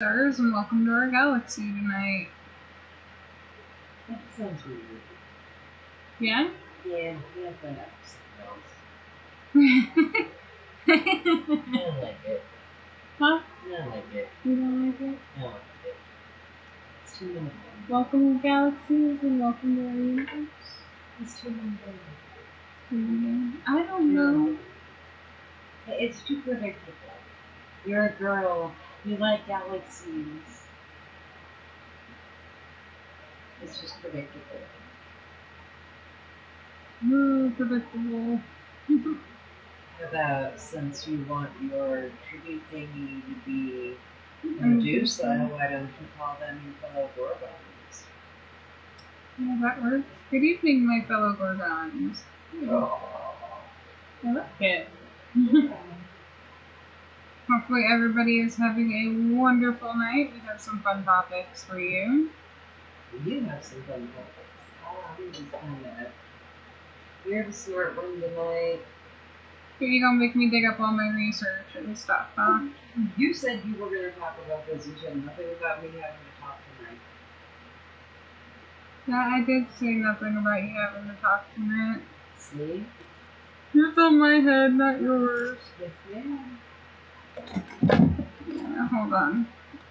Stars, and welcome to our galaxy tonight. That sounds weird. Yeah? Yeah, that sounds. I don't like it. Huh? I don't like it. You don't like it? I don't like it. It's too mundane. Welcome to galaxies, and welcome to our universe. It's too mundane. I don't know. It's too predictable. You're a girl. You like galaxies. It's just predictable. Predictable. How about since you want your tribute thingy to be Medusa, why don't you call them your fellow Gorgons? Yeah, that works. Good evening, my fellow Gorgons. Oh. I like it. Hopefully everybody is having a wonderful night. We have some fun topics for you. We do have some fun topics. I'm just kind of... You're the smart one tonight. You're gonna make me dig up all my research and stuff, huh? You said you were going to talk about this. You said nothing about me having to talk tonight. Yeah, I did say nothing about you having to talk tonight. See? It's on my head, not yours. Yes, ma'am. Yeah, hold on.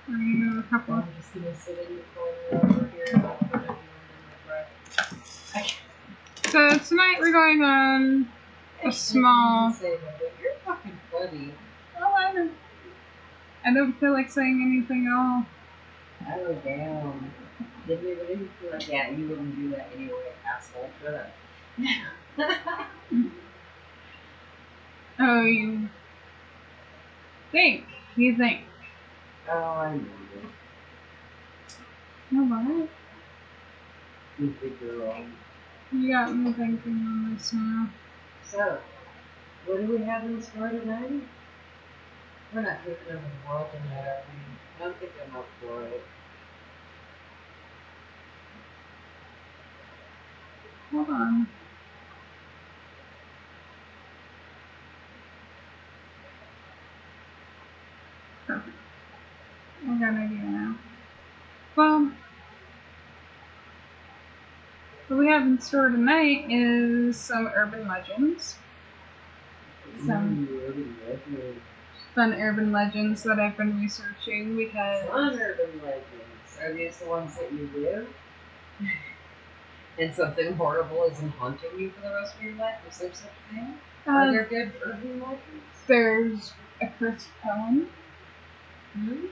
Let me move a couple. I'm just going to sit in the corner over here and I'll put everyone in my breath. So tonight we're going on a small... Say that, but you're fucking funny. Oh, I don't feel like saying anything at all. Oh, damn. Did we really feel like, yeah, you wouldn't do that anyway, asshole. Shut up. Oh, you think. You think. Oh, I know. Oh, what? You figure out. You got me thinking on this now. So, what do we have in store tonight? We're not taking over the world tonight, are we? I don't think I'm up for it. Hold on. Perfect. I got an idea now. Well, what we have in store tonight is some urban legends. Some fun urban legends that I've been researching because... Fun urban legends. Are these the ones that you live? And something horrible isn't haunting you for the rest of your life? Is there such a thing? Are there good urban legends? There's a cursed poem. Hmm?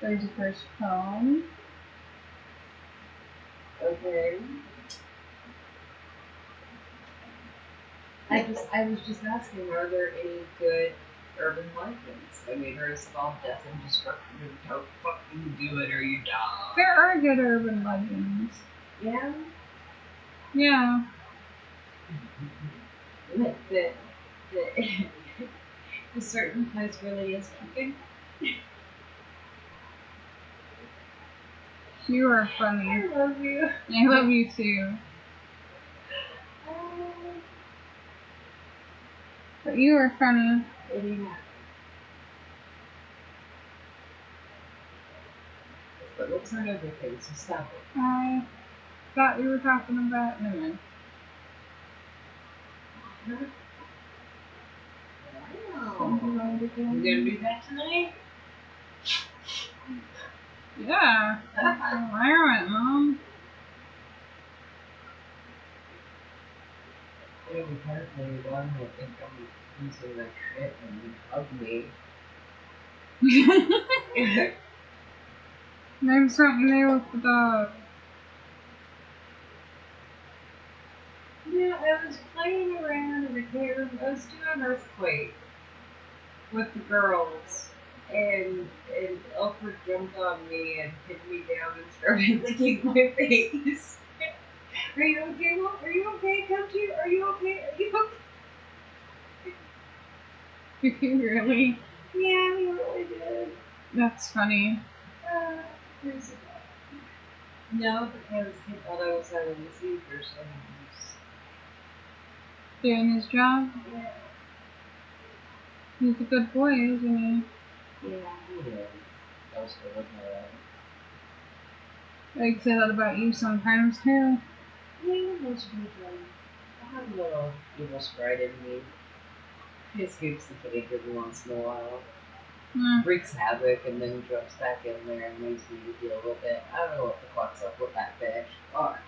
There's a cursed poem. Okay. I was just asking, are there any good urban legends? I mean, or is it all death and destruction and don't fucking do it or you die? There are good urban legends. Yeah? Yeah. The certain place really is cooking. You are funny. I love you. I love you too. But you are funny. Yeah. But what's that other thing? So stop it. I thought we were talking about women. Wow. You gonna do that tonight? Yeah. Environment, Mom. Apparently one will think I'm using my shit and hug me. Name something new with the dog. Yeah, I was playing around in the cave. I was doing Earthquake with the girls, and Alfred jumped on me and pinned me down and started licking my face. Are you okay, Mom? Are you okay? Come to you. Are you okay? Are you okay? Really? Yeah, he really did. That's funny. No, because he thought I was having a seizure, so he was... Doing his job. Yeah. He's a good boy, isn't he? Yeah, he is. I was still looking at I say that about you sometimes too. yeah, most of the time. I have a little evil sprite in me. He escapes the cage every once in a while. Mm. Wreaks havoc and then jumps back in there and makes me deal with it. I don't know what the fuck's up with that fish. Fuck.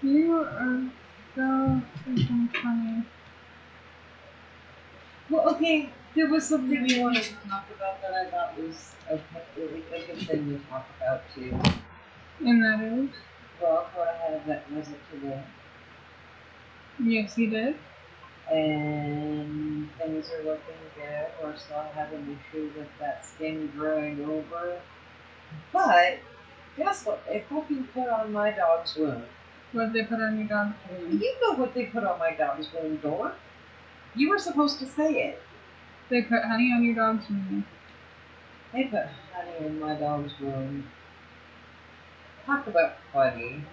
You are so freaking funny. Well, okay, there was something you wanted to talk about that I thought was a good thing to talk about too. And that is? Well, I had a vet visit today, Yes, you did. and things are looking good. We're still having an issue with that skin growing over. But guess what? They fucking put on my dog's wound. What they put on your dog's wound? You know what they put on my dog's wound, Dor? You were supposed to say it. They put honey on your dog's wound. They put honey in my dog's wound. Talk about funny.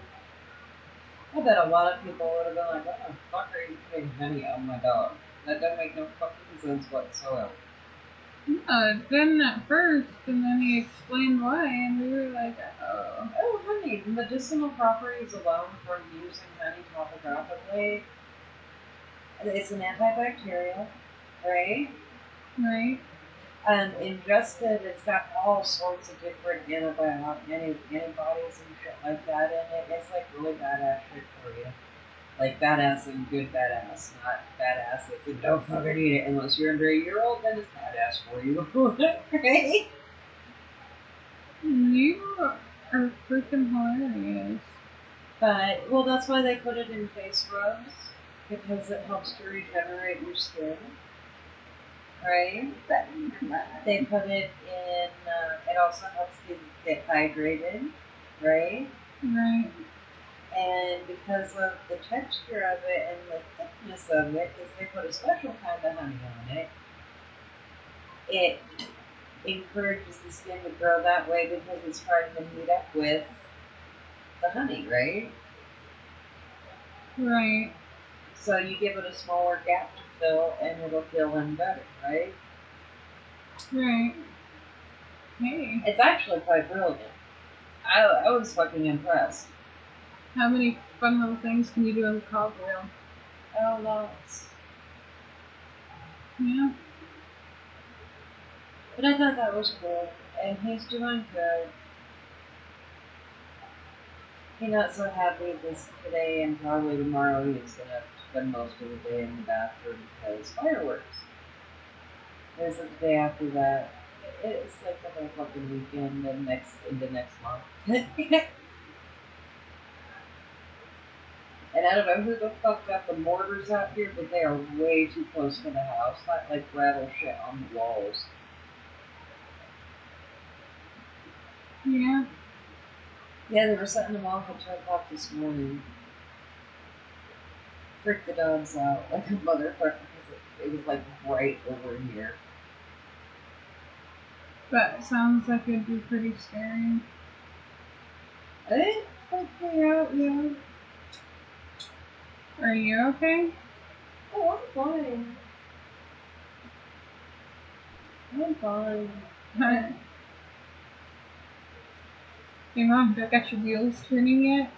I bet a lot of people would have been like, what the fuck are you putting honey on my dog? That doesn't make no fucking sense whatsoever. No, it didn't at first, and then he explained why, and we were like, oh. Oh, honey, medicinal properties alone for using honey topographically. It's an antibacterial, right? Right? Ingested, it's got all sorts of different antibodies and shit like that in it. It's like really badass shit for you. Like badass and good badass, not badass if you don't fucking eat it unless you're under a year old, then it's badass for you. Right? You are freaking hilarious. But, well, that's why they put it in face rubs, because it helps to regenerate your skin. Right? They put it in, it also helps you get hydrated. Right? Right. And because of the texture of it and the thickness of it, because they put a special kind of honey on it, it encourages the skin to grow that way because it's trying to meet up with the honey, right? Right. So you give it a smaller gap to fill and it'll fill in better, right? Right. Hey. It's actually quite brilliant. I was fucking impressed. How many fun little things can you do with a cogwheel? Oh, lots. Yeah. But I thought that was cool. And he's doing good. He's not so happy this today and probably tomorrow he's gonna spend most of the day in the bathroom because fireworks. There's the day after that. It's like the whole fucking weekend and into next month. And I don't know who the fuck got the mortars out here, but they are way too close to the house. Not like rattle shit on the walls. Yeah. Yeah, they were setting them off at 2 o'clock this morning. Freaked the dogs out like a motherfucker because it was like right over here. That sounds like it'd be pretty scary. Okay, out, yeah. Are you okay? Oh, I'm fine. I'm fine. Hey mom, don't got your wheels turning yet?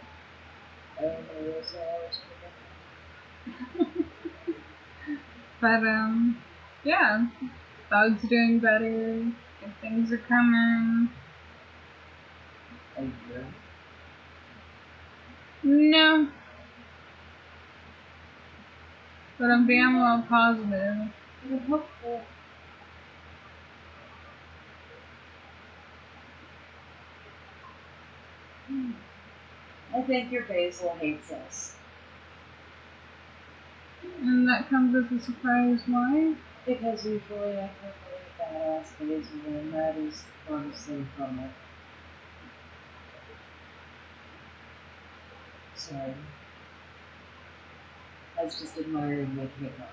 I don't know what I was But yeah. Dog's doing better. Good things are coming. a year. No. But I'm damn well positive. I'm hopeful. I think your basil hates us. And that comes as a surprise. Why? Because usually I put really badass basil and that is furthest from it. So that's just admiring my camera.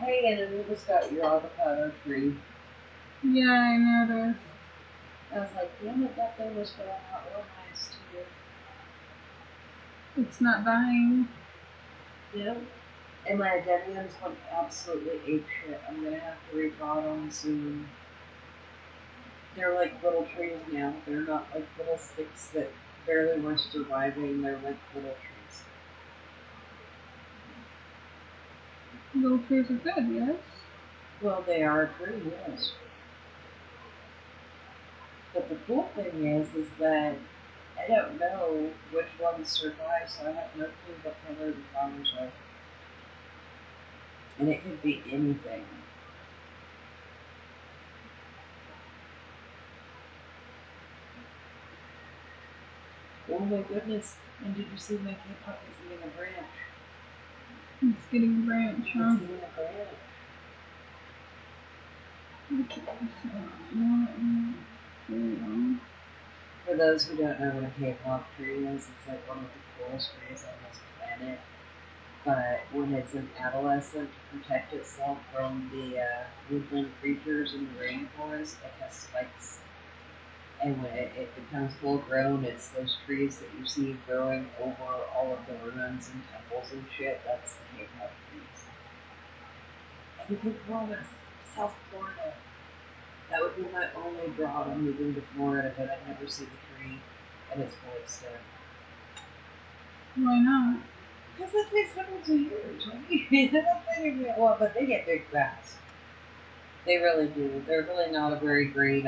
Hey, and then we just got your avocado tree. Yeah, I noticed. I was like, damn it, that thing was growing out real nice too. It's not dying. Yeah. And my addendums went absolutely apeshit. I'm gonna have to redraw them soon. They're like little trees now. They're not like little sticks that barely were surviving. They're like little trees. Little trees are good, yes? Well, they are a tree, yes. But the cool thing is that I don't know which ones survive, so I have no clue what color the flowers are. And it could be anything. Oh my goodness. And did you see my K-pop is getting a branch? It's getting a branch, huh? It's getting a branch. For those who don't know what a K-pop tree is, it's like one of the coolest trees on this planet. But when it's an adolescent to protect itself from the woodland creatures in the rainforest, it has spikes. And when it becomes full grown, it's those trees that you see growing over all of the ruins and temples and shit. That's the K-pop trees. And you can grow them in South Florida. That would be my only draw to moving to Florida, but I'd never see the tree at its full extent. Why not? Because it takes hundreds of years. They don't get well, but they get big fast. They really do. They're really not a very great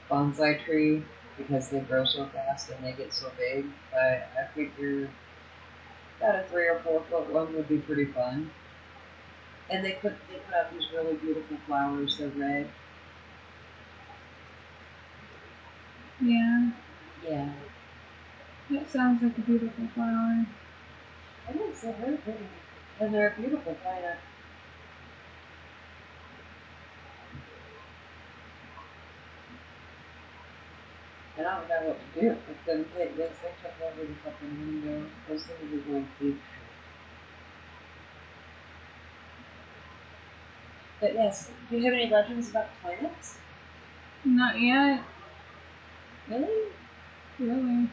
bonsai tree because they grow so fast and they get so big. But I figure that a 3 or 4 foot one would be pretty fun. And they put out these really beautiful flowers. They're red. Yeah. Yeah. That sounds like a beautiful flower. It is. They're very pretty. And they're a beautiful plant. And I don't know what to do with them. They took over the fucking window. Those things are going deep. But yes, do you have any legends about plants? Not yet. Really? Really.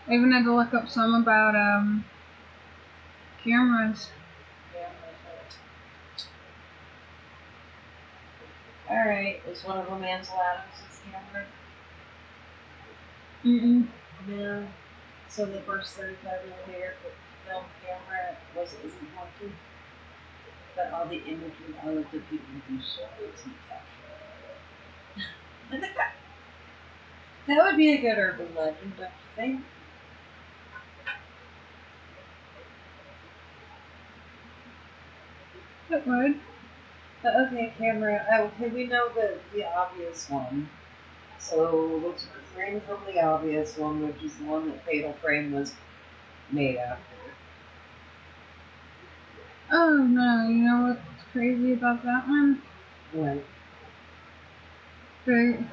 I even had to look up some about cameras. Yeah. Alright, is one of them Ansel Adams' camera? Mm-mm. No. So the first 35mm film camera isn't haunted, but all the imagery, all of the people who saw it he captured. That would be a good urban legend, don't you think? It would. But okay, camera. Okay, we know the obvious one. So let's refrain from the obvious one, which is the one that Fatal Frame was made after. Oh no, you know what's crazy about that one? What?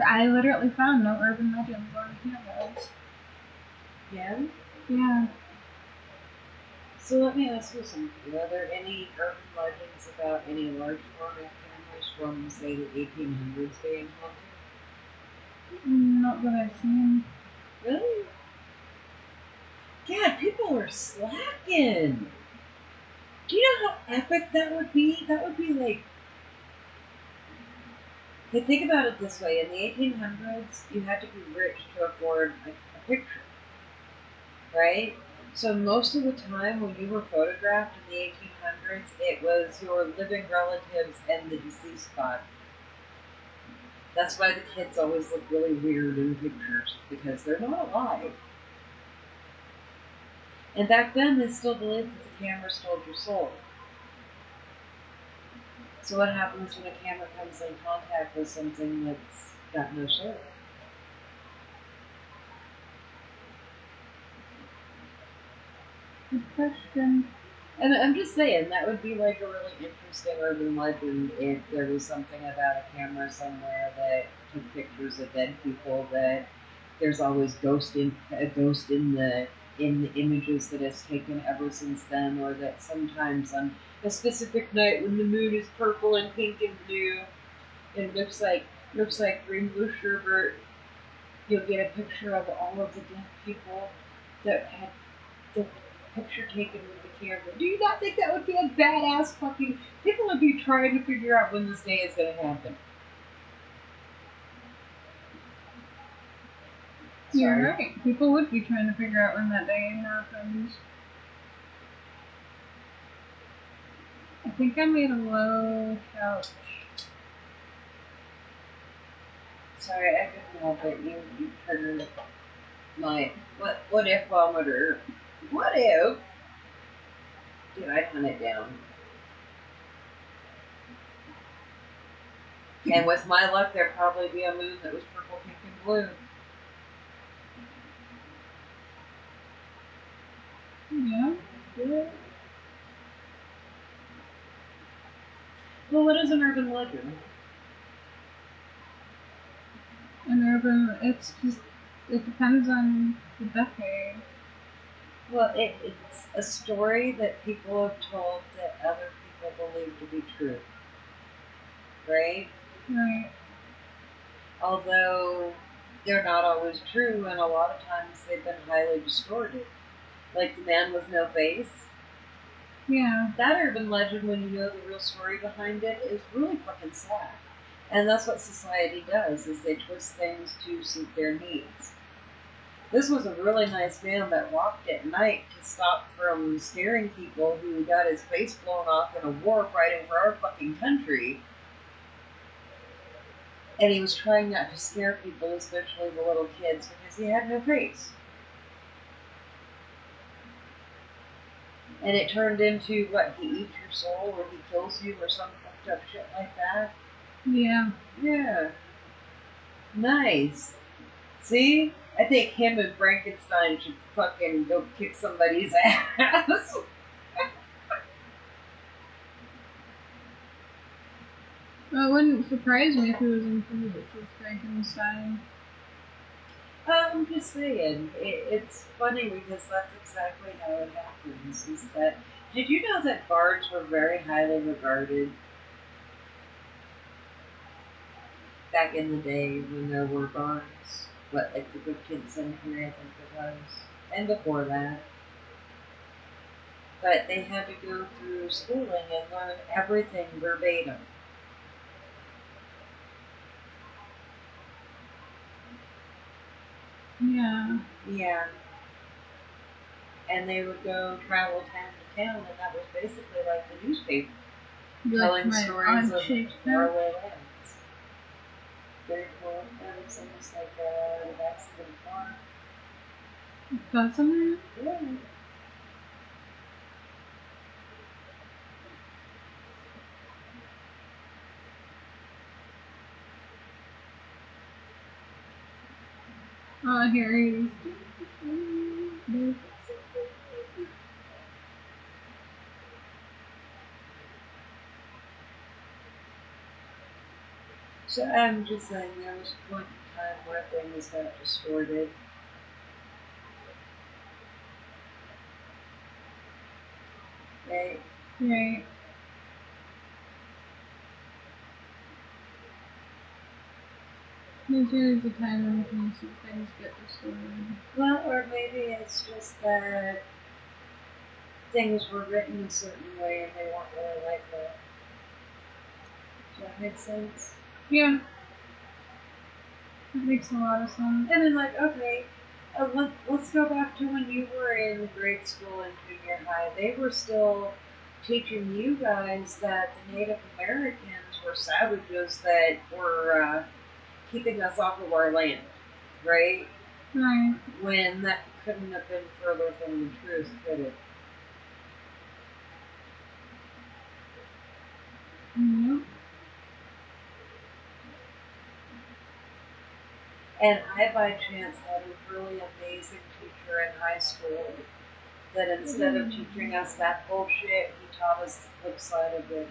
I literally found no urban legends on cameras. Yeah? Yeah. So let me ask you something. Are there any urban legends about any large format cameras from, say, the 1800s being haunted? Not that I've seen. Really? God, people are slacking. Do you know how epic that would be? That would be like. Okay, think about it this way. In the 1800s, you had to be rich to afford a picture, right? So most of the time when you were photographed in the 1800s, it was your living relatives and the deceased body. That's why the kids always look really weird in pictures, because they're not alive. And back then, they still believed that the camera stole your soul. So what happens when a camera comes in contact with something that's got no soul? Good question. And I'm just saying, that would be like a really interesting urban legend if there was something about a camera somewhere that took pictures of dead people, that there's always a ghost in the images that it's taken ever since then, or that sometimes on a specific night when the moon is purple and pink and blue, it looks like green blue sherbet, you'll get a picture of all of the dead people that had the picture taken with the camera. Do you not think that would be a badass fucking... People would be trying to figure out when this day is going to happen. You're Sorry. right. People would be trying to figure out when that day happens. I think I made a low couch. Sorry, I couldn't help it. You triggered my what if-ometer. What if? Did I hunt it down? And with my luck, there'd probably be a moon that was purple, pink, and blue. Yeah. Well, what is an urban legend? It's just, it depends on the decade. Well, it's a story that people have told that other people believe to be true. Right? Right. Although they're not always true, and a lot of times they've been highly distorted. Like the man with no face. Yeah. That urban legend, when you know the real story behind it, is really fucking sad. And that's what society does, is they twist things to suit their needs. This was a really nice man that walked at night to stop from scaring people who got his face blown off in a war fighting for our fucking country. And he was trying not to scare people, especially the little kids, because he had no face. And it turned into, what, he eats your soul, or he kills you, or some fucked up shit like that. Yeah. Yeah. Nice. See? I think him and Frankenstein should fucking go kick somebody's ass. Well, it wouldn't surprise me if he was in cahoots with Frankenstein. I'm just saying, it's funny because that's exactly how it happens. Is that, did you know that bards were very highly regarded back in the day when there were bards? What, like the 15th century, I think it was, and before that. But they had to go through schooling and learn everything verbatim. Yeah. Yeah. And they would go travel town to town, and that was basically like the newspaper, telling Like stories of Shakespeare. faraway lands. Very cool. That looks almost like the backside of a car. Doesn't it? Yeah. Oh, here he is. So I'm just saying there was a point in time where things got distorted. Right? Right. There's always a time when things get distorted. Well, or maybe it's just that things were written a certain way and they weren't really like that. Does that make sense? Yeah. That makes a lot of sense. And then, like, okay, let's go back to when you were in grade school and junior high. They were still teaching you guys that the Native Americans were savages that were keeping us off of our land, right? Right. When that couldn't have been further from the truth, could it? Yep. And I, by chance, had a really amazing teacher in high school that instead of teaching us that bullshit, he taught us the flip side of it.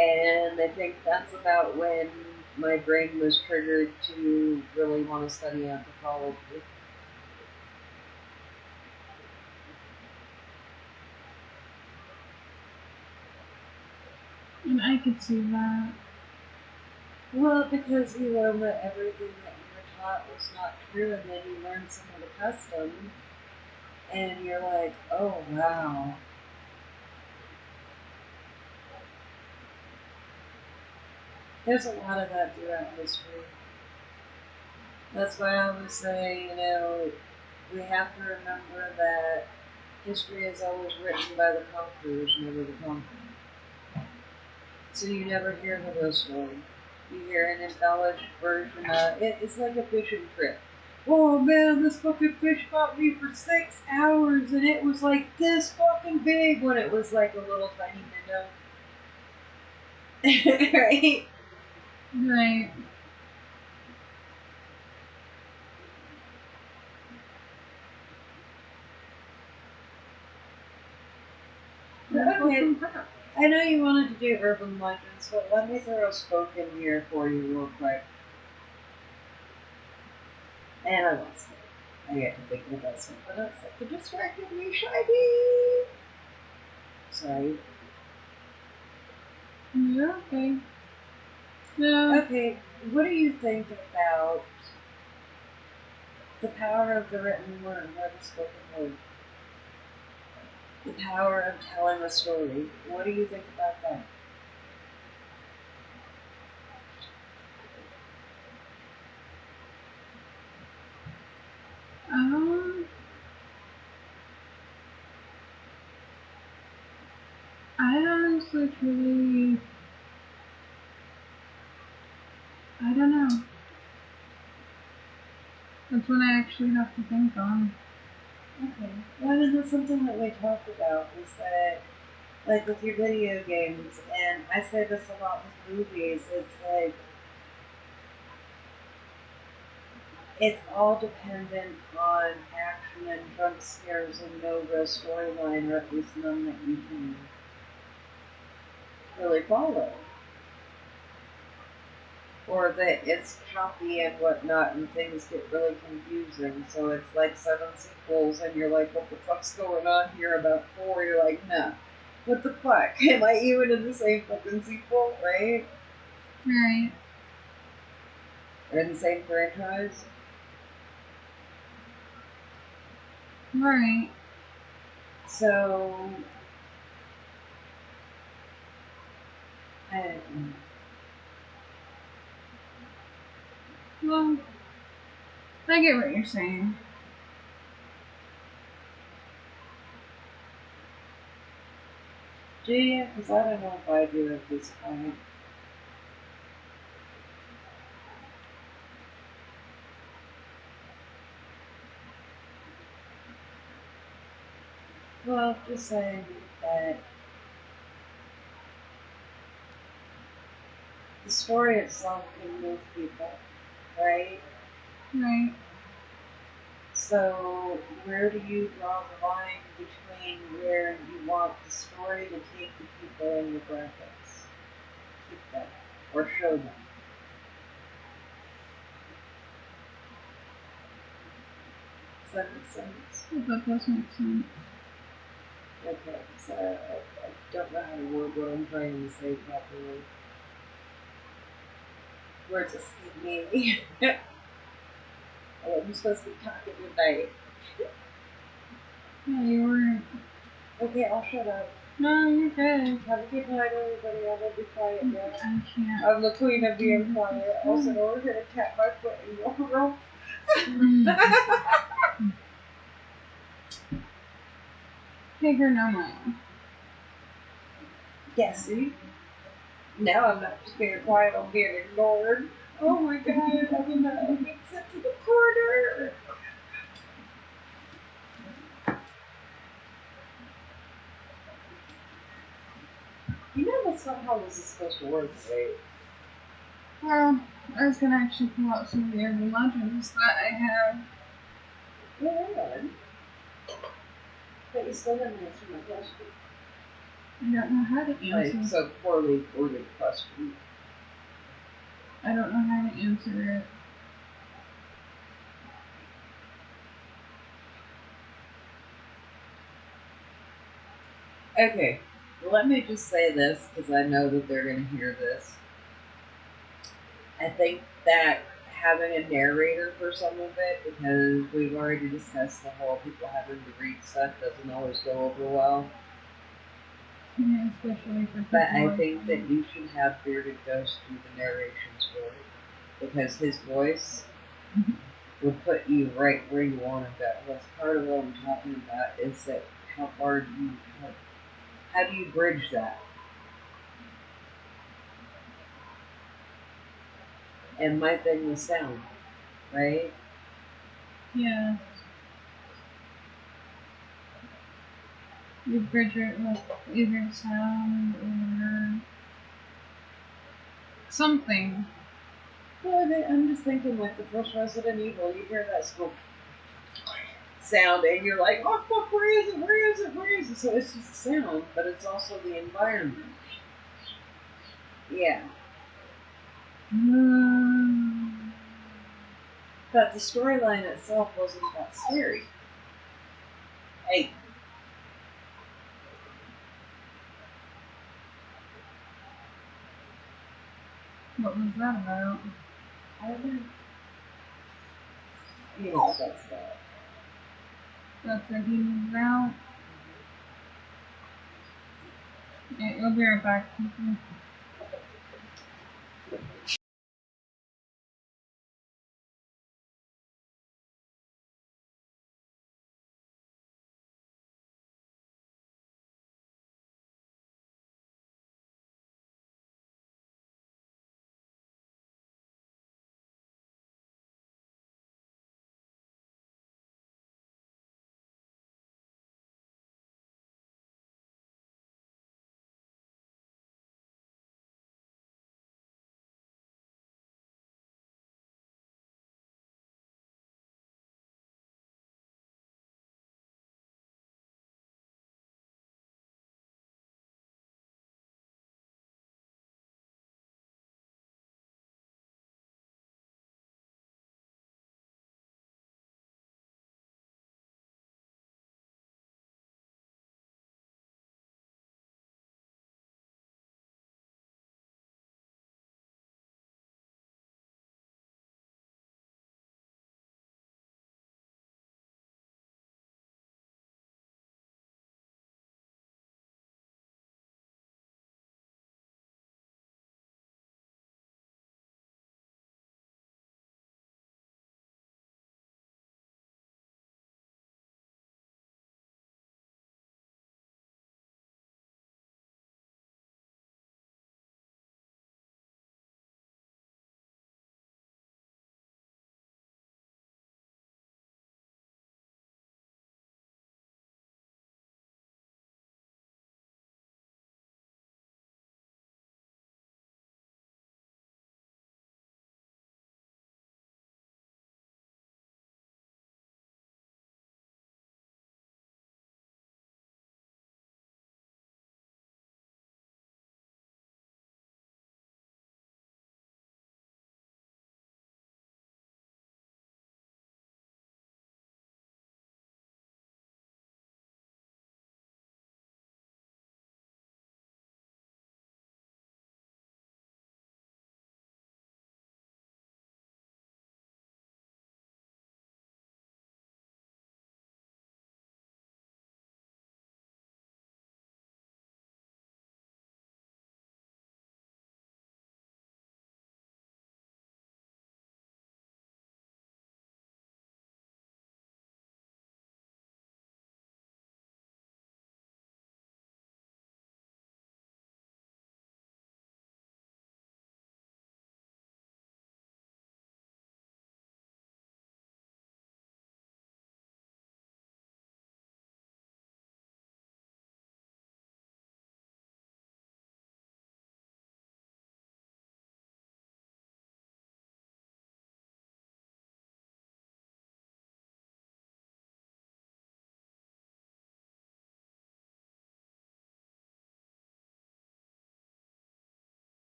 And I think that's about when my brain was triggered to really want to study anthropology. And I could see that. Well, because you learn that everything that you were taught was not true, and then you learn some of the customs, and you're like, oh wow. There's a lot of that throughout history. That's why I always say, we have to remember that history is always written by the conquerors, never the conquered. So you never hear the real story. You hear an embellished version of it. It's like a fishing trip. Oh man, this fucking fish caught me for 6 hours and it was like this fucking big when it was like a little tiny minnow. Right? Right. Okay. I know you wanted to do urban legends, but let me throw a spoke in here for you real quick. And I lost it. I get to thinking about something else that could distract me, shiny. Sorry. You're okay. Yeah. Okay, what do you think about the power of the written word or the spoken word? The power of telling a story. What do you think about that? Um, I honestly truly, I don't know. That's when I actually have to think on. Okay. Well, this is something that we talked about is that, like with your video games, and I say this a lot with movies, it's like, it's all dependent on action and jump scares and no real storyline, or at least none that you can really follow. Or that it's choppy and whatnot, and things get really confusing. So it's like 7 sequels, and you're like, what the fuck's going on here about 4? You're like, nah. What the fuck? Am I even in the same fucking sequel, right? Right. Or in the same franchise? Right. So, I don't know. Well, I get what you're saying. Do you? Because I don't know if I do at this point. Well, just saying that the story itself can move people, right? Right. So, where do you draw the line between where you want the story to take the people and the graphics? Keep them. Or show them. Does that make sense? That does make sense. Okay, so I don't know how to word what I'm trying to say properly. Words escape me. I'm supposed to be talking tonight. Yeah, you were. Okay, I'll shut up. No, you're good. Have a good night, everybody. I'm gonna be quiet now. I can't. I'm the queen of being quiet. Also, we're gonna tap my foot and walk around. Take her no mind. Yeah, see? Now I'm not just being quiet, I'm being ignored. Oh my god, I'm in the sent to the corner. You know that's not how this is supposed to work, right? Well, I was gonna actually pull out some of the urban legends that I have. Yeah, but you still haven't answered my question. I don't know how to answer. Like, so poorly worded question. I don't know how to answer it. Okay, let me just say this because I know that they're going to hear this. I think that having a narrator for some of it because we've already discussed the whole people having to read stuff doesn't always go over well. Yeah, especially for people But I like think me. that you should have Bearded Ghost do the narrations for it because his voice would put you right where you want to go. That's part of what I'm talking about is that how hard you how do you bridge that? And my thing was sound, right? Yeah. You bridge it with either sound or something. Well, I'm just thinking like the first Resident Evil, you hear that smoke sound and you're like, oh fuck, where is it? Where is it? Where is it? So it's just sound, but it's also the environment. Yeah. But the storyline itself wasn't that scary. Hey. What was that about? I don't know. You know what that's about. That's where he moves out. Yeah, you'll be right back.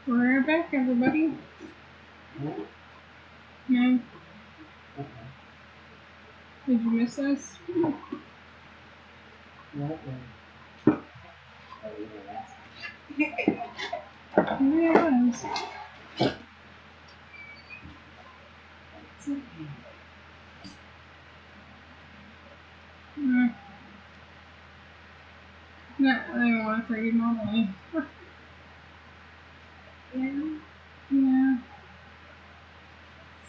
We're back, everybody. No. No. Okay. Did you miss us? What? Oh, you know that. Yes. It's okay. No, I don't want to read normally. Yeah. Yeah.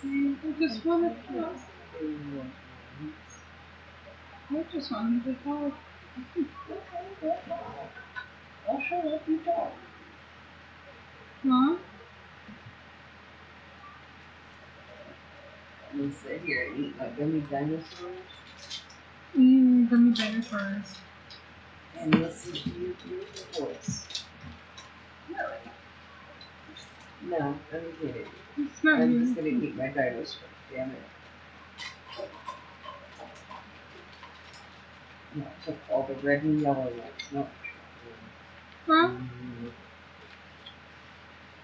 See, I just wanted to talk. Okay, I just wanted to talk. that's all. I'll shut up, you talk. Huh? I'm gonna sit here and eat my gummy dinosaurs Gummy dinosaurs. and listen to your beautiful voice. Really? No, I'm kidding. It's not I'm you. just gonna eat my dinosaurs, damn it. No, I took all the red and yellow ones. No. Huh?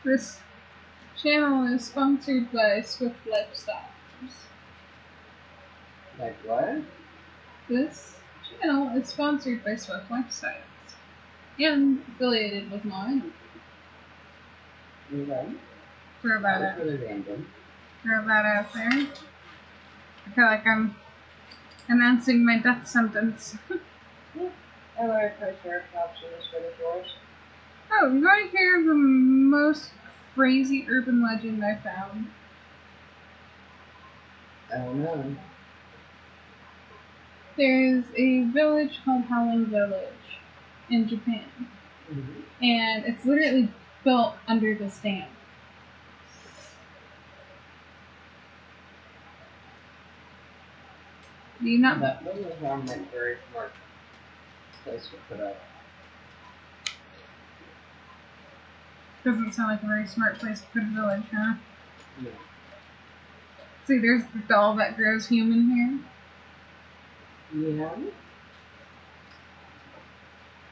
This channel is sponsored by Swift Lifestyles. Like what? This channel is sponsored by Swift Lifestyles and affiliated with mine. Okay. Throw that That's out. really random. Throw that out there. I feel like I'm announcing my death sentence. I learned Triceratops in the Spinosaurus. Oh, you want to hear the most crazy urban legend I found? I don't know. There's a village called Howling Village in Japan, Mm-hmm. and it's literally built under this dam. Do you know that? That doesn't sound like a very smart place to put up. Doesn't sound like a very smart place to put a village, huh? No. See, there's the doll that grows human hair, Yeah.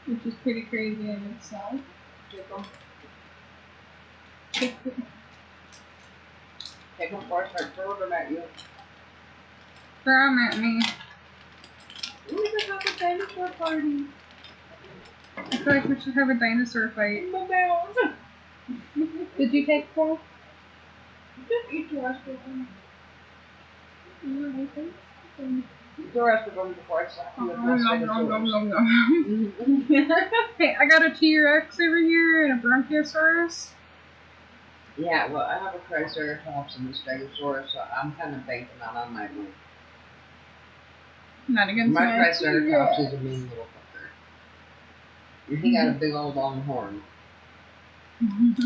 which is pretty crazy in itself. Take them before I start throwing them at you. Throw 'em at me. We can have a dinosaur party. I feel like we should have a dinosaur fight. In the mouse. Did you take 4? Just eat the rest of them. Okay. Eat the rest of them before I slap you with my Hey, I got a T-Rex over here and a Bronchiosaurus. Yeah, well, I have a Triceratops and a Stegosaurus, so I'm kind of banking on my win. Not against My my Triceratops T-Rex. is a mean little fucker. He got a big old long horn. And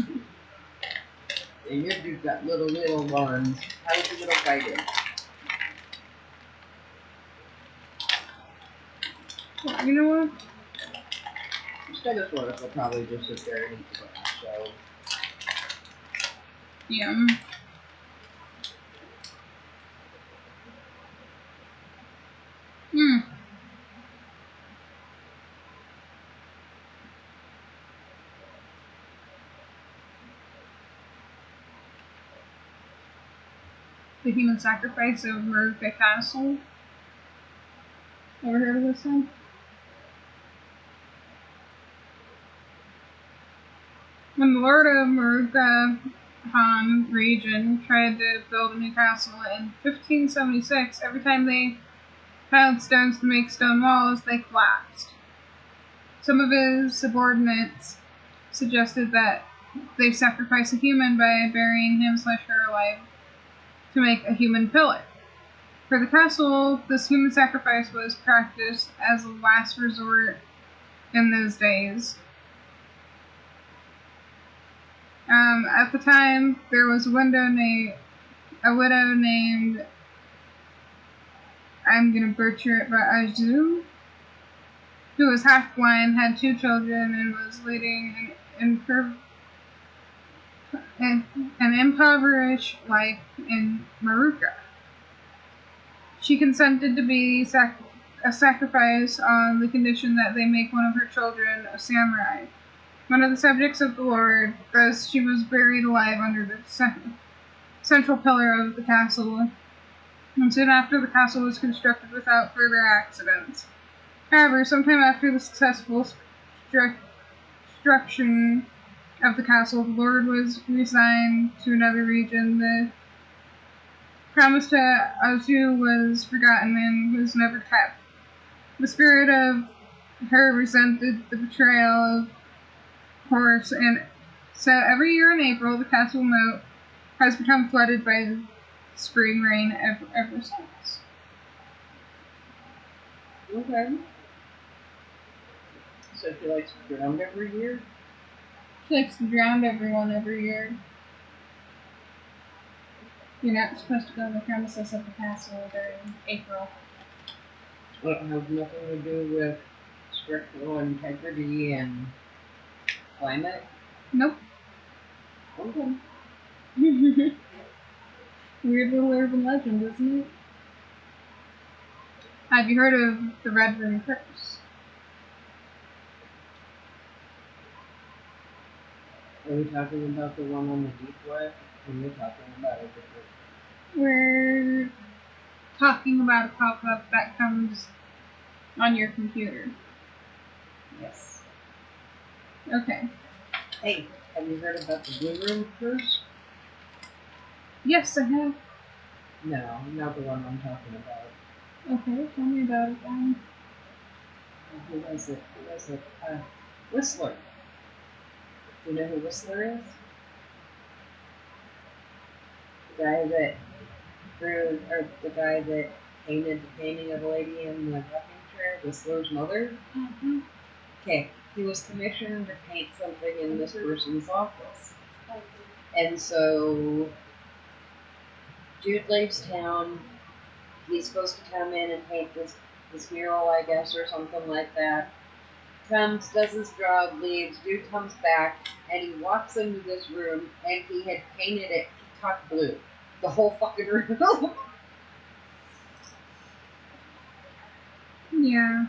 your dude got little ones. How did you gonna fight him? Well, you know what? Stegosaurus will probably just sit there and eat the grass, so. Yeah. The Human Sacrifice of Maruka Castle. Ever heard of this one? When the Lord of Maruka Han region tried to build a new castle in 1576, every time they piled stones to make stone walls, they collapsed. Some of his subordinates suggested that they sacrifice a human by burying him / her alive to make a human pillar. For the castle, this human sacrifice was practiced as a last resort in those days. At the time, there was a widow named, I'm gonna butcher it, but Azu, who was half blind, had 2 children, and was leading an impoverished life in Maruka. She consented to be a sacrifice on the condition that they make one of her children a samurai. one of the subjects of the Lord, thus she was buried alive under the central pillar of the castle, and soon after the castle was constructed without further accidents. However, sometime after the successful destruction of the castle, the Lord was reassigned to another region. The promise to Azu was forgotten and was never kept. The spirit of her resented the betrayal of Horus, and so every year in April, the castle moat has become flooded by the spring rain ever since. Okay. So she likes to drown every year? She likes to drown everyone every year. You're not supposed to go on the premises of the castle during April. Well, it has nothing to do with structural integrity and climate? Nope. Okay. Weird little urban legend, isn't it? Have you heard of the Red Room Curse? Are we talking about the one on the deep web? Or are we talking about a different? We're talking about a pop-up that comes on your computer. Yes. Okay. Hey, have you heard about the Blue Room Curse? Yes, I have. No, not the one I'm talking about. Okay, tell me about it then. Who was it? Whistler. Do you know who Whistler is? The guy that the guy that painted the painting of the lady in the rocking chair, Whistler's mother. Mm-hmm. Okay, he was commissioned to paint something in this person's office, and so Jude leaves town. He's supposed to come in and paint this mural, I guess, or something like that. Comes, does his job, leaves. Dude comes back, and he walks into this room, and he had painted it peacock blue. The whole fucking room. Yeah.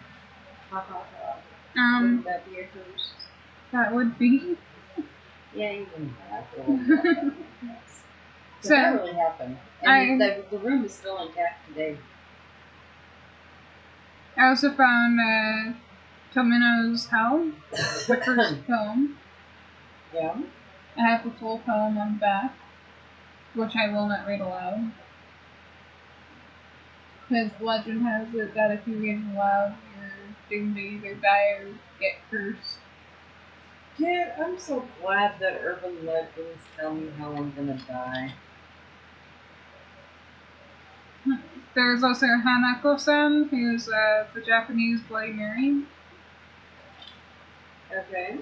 Wouldn't that be a curse? That would be. Yeah, you can laugh a little bit. So So, that really happened. And the room is still intact today. I also found Tomino's Hell, the first poem. Yeah. I have the full poem on the back, which I will not read aloud. Because legend has it that if you read it aloud, you're doomed to either die or get cursed. Dude, I'm so glad that urban legends tell me how I'm gonna die. There's also Hanako-san, who's the Japanese Bloody Mary. Okay.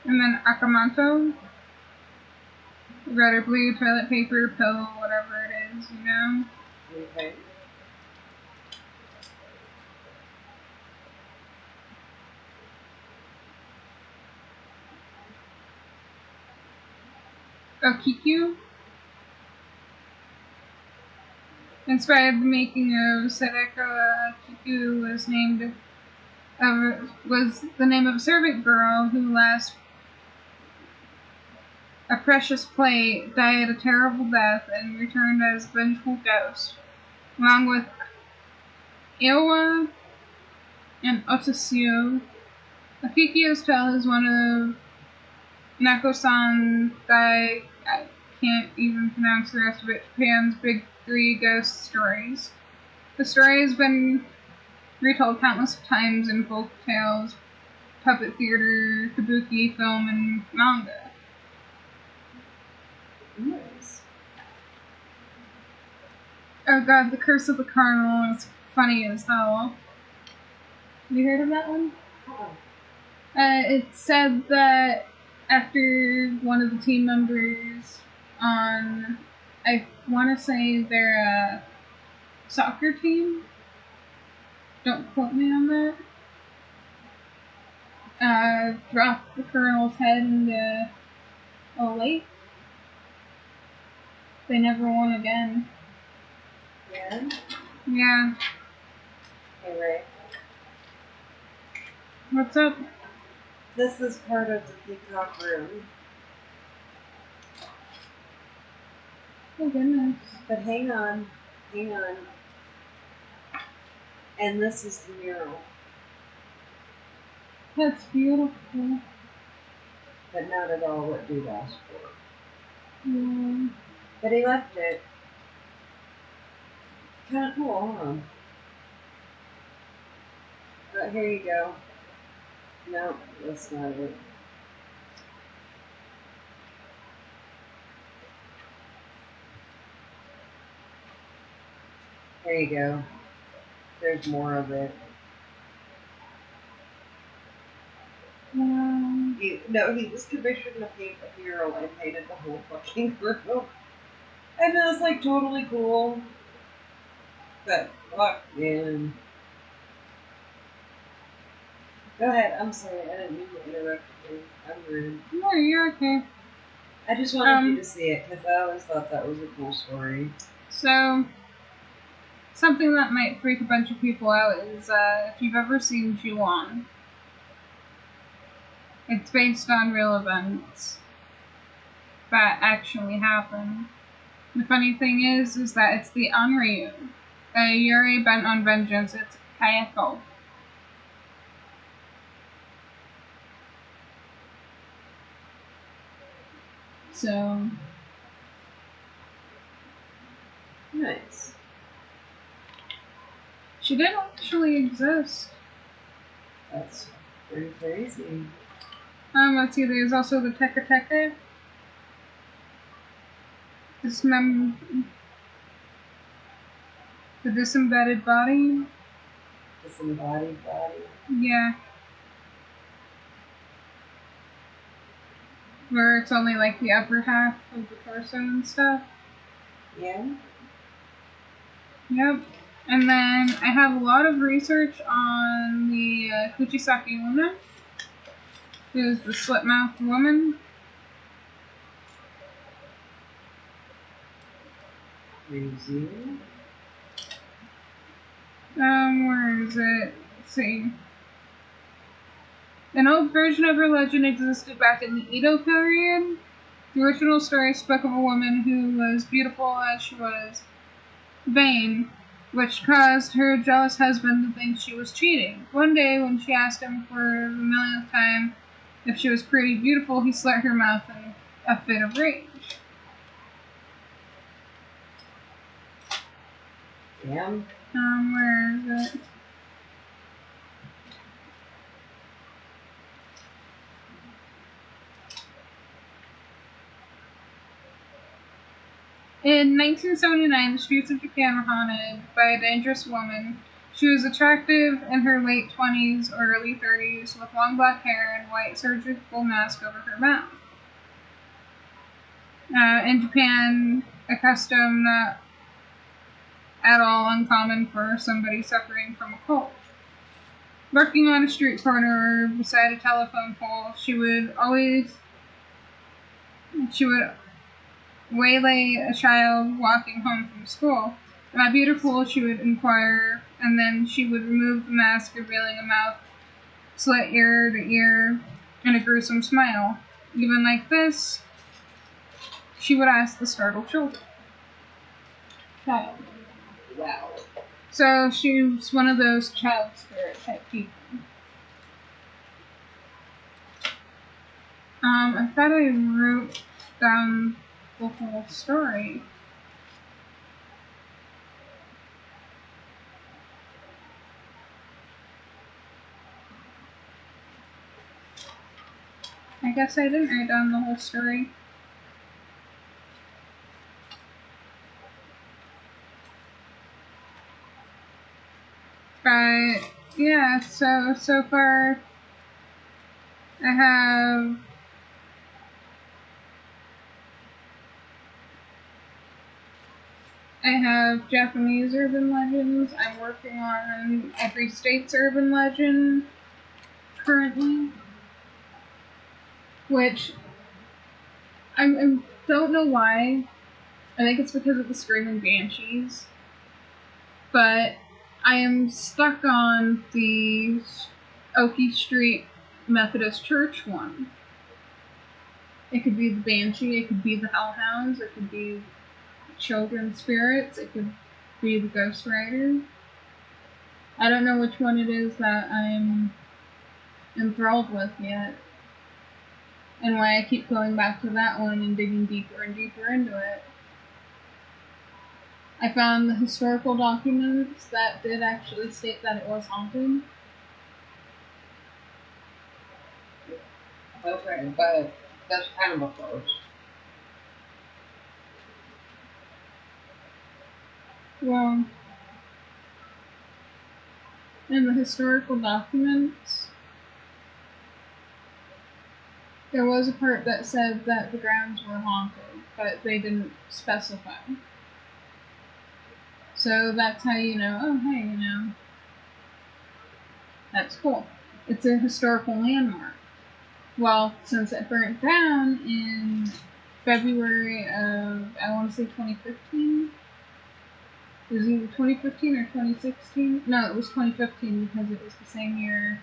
And then Akamanto, red or blue toilet paper, pill, whatever it is, you know? Okay. Okiku, inspired the making of Sadako. Okiku was the name of a servant girl who lost a precious plate, died a terrible death, and returned as a vengeful ghost. Along with Iwa and Otasio, Akikio's tale is one of Nako-san I can't even pronounce the rest of it, Japan's big three ghost stories. The story has been retold countless times in folk tales, puppet theater, kabuki, film, and manga. Nice. Oh god, The Curse of the Carnival is funny as hell. Have you heard of that one? It said that after one of the team members on, I want to say their soccer team, don't quote me on that, dropped the colonel's head into a lake. They never won again. Yeah? Yeah. Hey, Ray. What's up? This is part of the peacock room. Oh goodness. But hang on. Hang on. And this is the mural. That's beautiful. But not at all what Dude asked for. Yeah. But he left it. Kind of cool, huh? Here you go. No, that's not it. There you go. There's more of it. He was commissioned to paint a mural and painted the whole fucking room. And it was like totally cool. But fuck, man. Go ahead. I'm sorry. I didn't mean to interrupt you. I'm rude. No, you're okay. I just wanted you to see it because I always thought that was a cool story. So, something that might freak a bunch of people out is if you've ever seen Ju-On. It's based on real events that actually happened. The funny thing is that it's the Onryu, a Yuri bent on vengeance. It's Kayako. So, Nice. she did actually exist. That's pretty crazy. Let's see, there's also the Teka Teka. The disembodied body. Disembodied body. Yeah. Where it's only like the upper half of the torso and stuff. Yeah. Yep. And then I have a lot of research on the Kuchisake Luna, who's the slit-mouthed woman. Crazy. Where is it? Let's see. An old version of her legend existed back in the Edo period. The original story spoke of a woman who was beautiful as she was vain, which caused her jealous husband to think she was cheating. One day, when she asked him for the millionth time if she was pretty beautiful, he slit her mouth in a fit of rage. Damn. Where is it? In 1979, the streets of Japan were haunted by a dangerous woman. She was attractive in her late 20s or early 30s with long black hair and white surgical mask over her mouth. In Japan, a custom not at all uncommon for somebody suffering from a cold. Working on a street corner or beside a telephone pole, she would waylay a child walking home from school. Am I beautiful? She would inquire, and then she would remove the mask, revealing a mouth slit ear to ear and a gruesome smile. Even like this, she would ask the startled child. Wow. So she was one of those child spirit type people. I thought I wrote down the whole story. I guess I didn't write down the whole story. But yeah, so far I have Japanese urban legends. I'm working on every state's urban legend currently, which I don't know why. I think it's because of the Screaming Banshees, but I am stuck on the Oki Street Methodist Church one. It could be the Banshee, it could be the Hellhounds, it could be children spirits, it could be the Ghost Rider. I don't know which one it is that I'm enthralled with yet, and why I keep going back to that one and digging deeper and deeper into it. I found the historical documents that did actually state that it was haunted. Okay, but that's kind of a first. Well, in the historical documents, there was a part that said that the grounds were haunted, but they didn't specify. So that's how you know, oh, hey, that's cool. It's a historical landmark. Well, since it burnt down in February of, I want to say 2015. It was either 2015 or 2016. No, it was 2015 because it was the same year.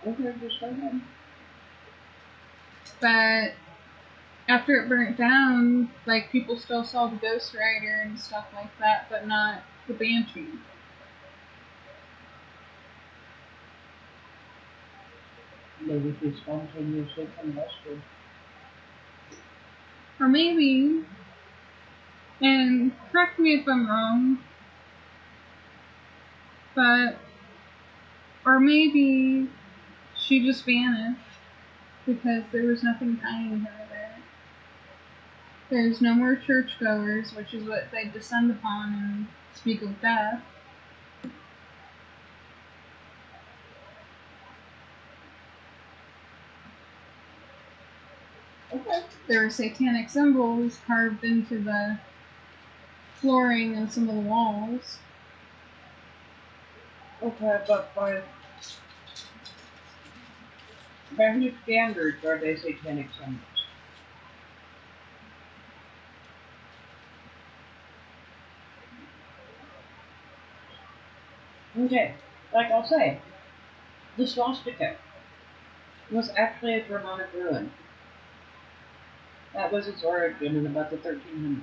Okay, just go ahead. But after it burnt down, like, people still saw the Ghost Rider and stuff like that, but not the Banshee. Maybe she spontaneously combusted. Or maybe, and correct me if I'm wrong, but, or maybe she just vanished because there was nothing tying her there. There's no more churchgoers, which is what they descend upon and speak of death. Okay. There were satanic symbols carved into the flooring and some of the walls. Okay, but by whose standards are they satanic symbols? Okay, like I'll say, the swastika was actually a Germanic ruin. That was its origin in about the 1300s.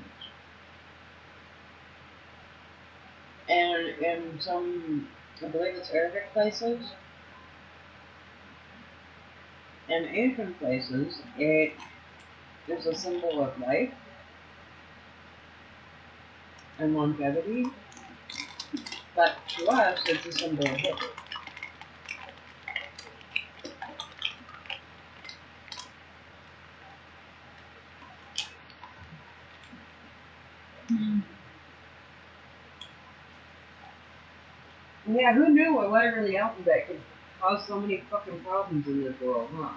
And in some, I believe it's Arabic places, and Asian places, it is a symbol of life and longevity, but to us, it's a symbol of hope. Yeah, who knew a letter in the alphabet could cause so many fucking problems in this world, huh?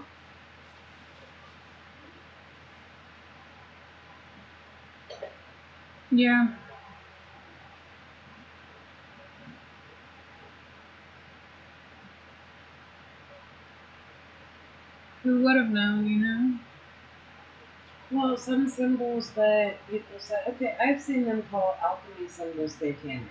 Yeah. Who would have known? Well, some symbols that people say, okay, I've seen them call alchemy symbols satanic.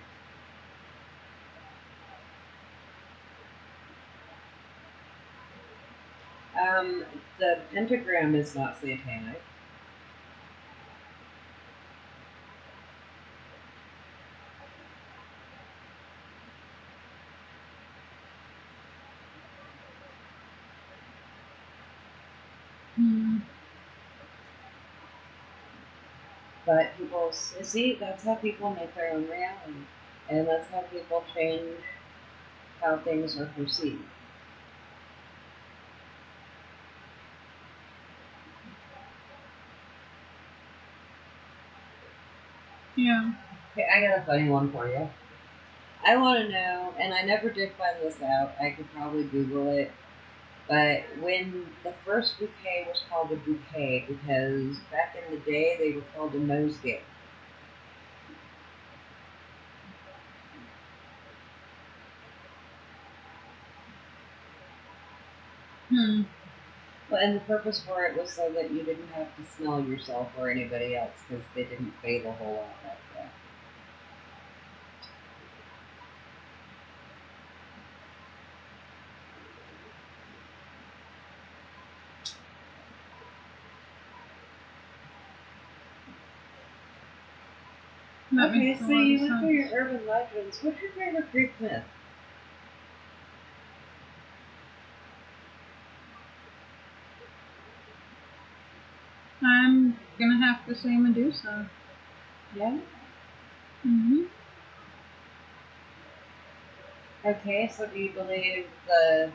The pentagram is not satanic. Hmm. But people see that's how people make their own reality, and that's how people change how things are perceived. Yeah. Okay, I got a funny one for you. I want to know, and I never did find this out. I could probably Google it. But when the first bouquet was called a bouquet, because back in the day they were called a nosegay. Hmm. Well, and the purpose for it was so that you didn't have to smell yourself or anybody else, because they didn't fade a whole lot like that. That Okay, makes a so lot you of went through your sense. urban legends. What's your favorite Greek myth? I'm gonna have to say Medusa. Yeah. Mm-hmm. Okay, so do you believe the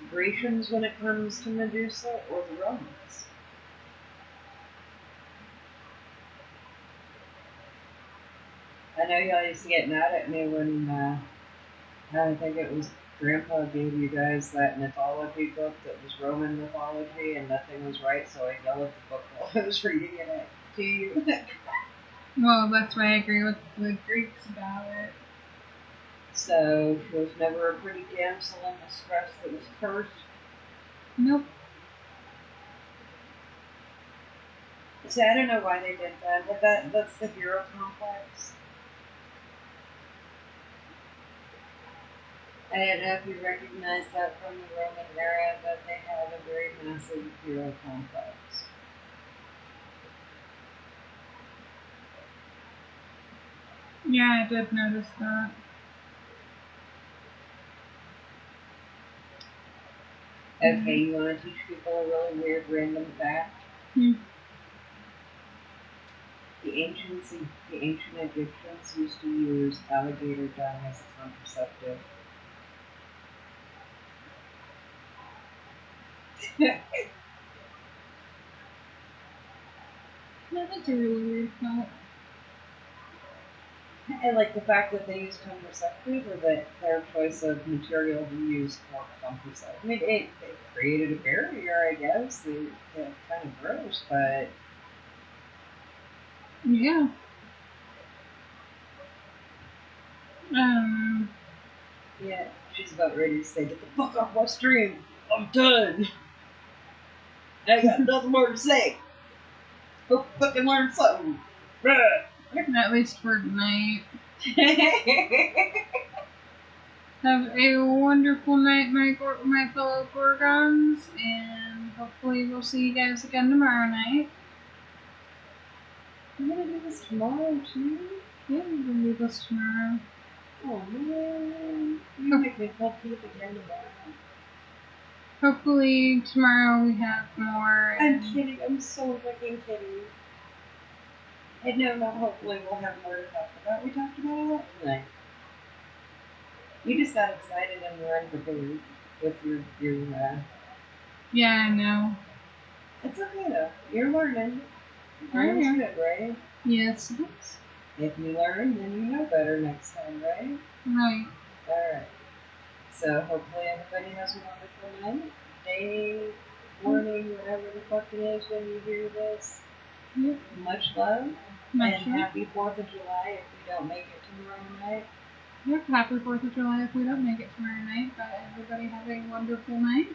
Grecians when it comes to Medusa or the Romans? I know y'all used to get mad at me when I think it was Grandpa gave you guys that mythology book that was Roman mythology and nothing was right, so I yelled at the book while I was reading it to you. Well, that's why I agree with the Greeks about it. So she was never a pretty damsel in distress that was cursed. Nope. See, I don't know why they did that, but that's the hero complex. I don't know if you recognize that from the Roman era, but they had a very massive hero complex. Yeah, I did notice that. Okay, you want to teach people a really weird random fact? Hmm. The ancient Egyptians used to use alligator dung as a contraceptive. No, that's a really weird fact. And like the fact that they use contraceptive or that their choice of material to use for contraceptive. I mean, it created a barrier, I guess. It's kind of gross, but Yeah. Um. yeah, she's about ready to say, "Get the fuck off my stream. I'm done. I got nothing more to say. Go fucking learn something." At least for tonight. Have a wonderful night, my fellow Gorgons, and hopefully we'll see you guys again tomorrow night. I'm gonna do this tomorrow too. Yeah, we'll do this tomorrow. Oh man, you make me feel deep again tomorrow. Hopefully tomorrow we have more. I'm kidding. I'm so fucking kidding. And no, not hopefully we'll have more to talk about. We talked about a lot tonight. You just got excited and learned with your. Yeah, I know. It's okay though. You're learning. I Learning's am. good, right? Yes, it is. If you learn, then you know better next time, right? Right. Alright. So hopefully everybody has a wonderful night, day, morning, whatever the fuck it is when you hear this. Yep. Much love. Much And love. happy 4th of July if we don't make it tomorrow night. Yep. Happy 4th of July if we don't make it tomorrow night, but everybody have a wonderful night.